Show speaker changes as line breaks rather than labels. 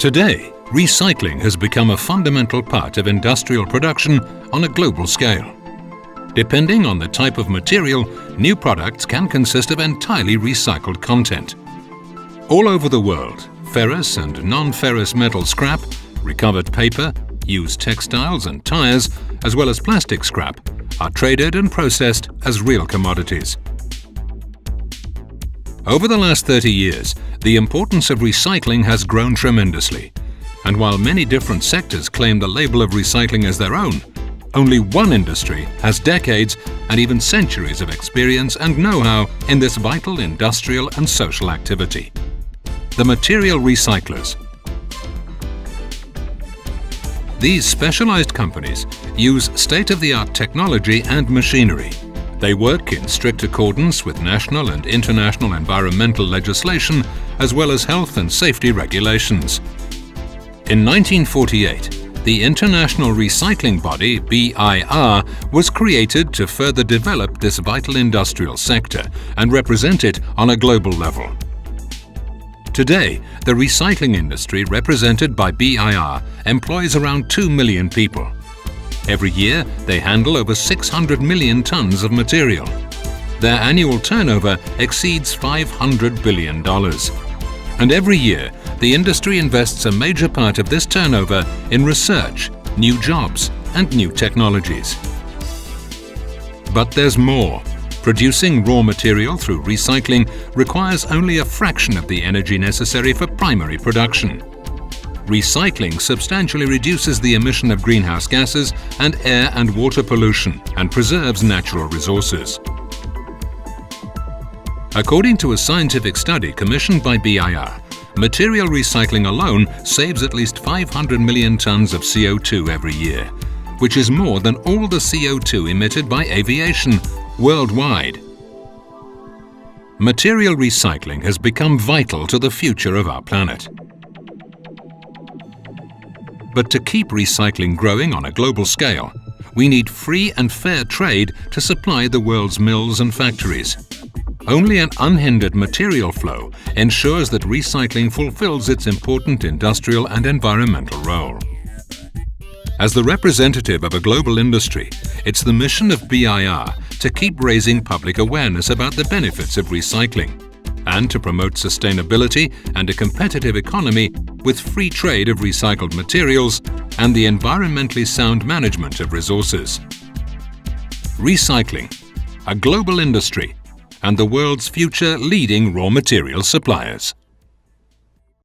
Today, recycling has become a fundamental part of industrial production on a global scale. Depending on the type of material, new products can consist of entirely recycled content. All over the world, ferrous and non-ferrous metal scrap, recovered paper, used textiles and tires, as well as plastic scrap, are traded and processed as real commodities. Over the last 30 years, the importance of recycling has grown tremendously. And while many different sectors claim the label of recycling as their own, only one industry has decades and even centuries of experience and know-how in this vital industrial and social activity: the material recyclers. These specialized companies use state-of-the-art technology and machinery. They work in strict accordance with national and international environmental legislation, as well as health and safety regulations. In 1948, the international recycling body BIR was created to further develop this vital industrial sector and represent it on a global level. Today, the recycling industry represented by BIR employs around 2 million people. Every year, they handle over 600 million tons of material. Their annual turnover exceeds $500 billion. And every year, the industry invests a major part of this turnover in research, new jobs, and new technologies. But there's more. Producing raw material through recycling requires only a fraction of the energy necessary for primary production. Recycling substantially reduces the emission of greenhouse gases and air and water pollution and preserves natural resources. According to a scientific study commissioned by BIR, material recycling alone saves at least 500 million tons of CO2 every year, which is more than all the CO2 emitted by aviation worldwide. Material recycling has become vital to the future of our planet. But to keep recycling growing on a global scale, we need free and fair trade to supply the world's mills and factories. Only an unhindered material flow ensures that recycling fulfills its important industrial and environmental role. As the representative of a global industry, it's the mission of BIR to keep raising public awareness about the benefits of recycling and to promote sustainability and a competitive economy with free trade of recycled materials and the environmentally sound management of resources. Recycling, a global industry, and the world's future leading raw material suppliers.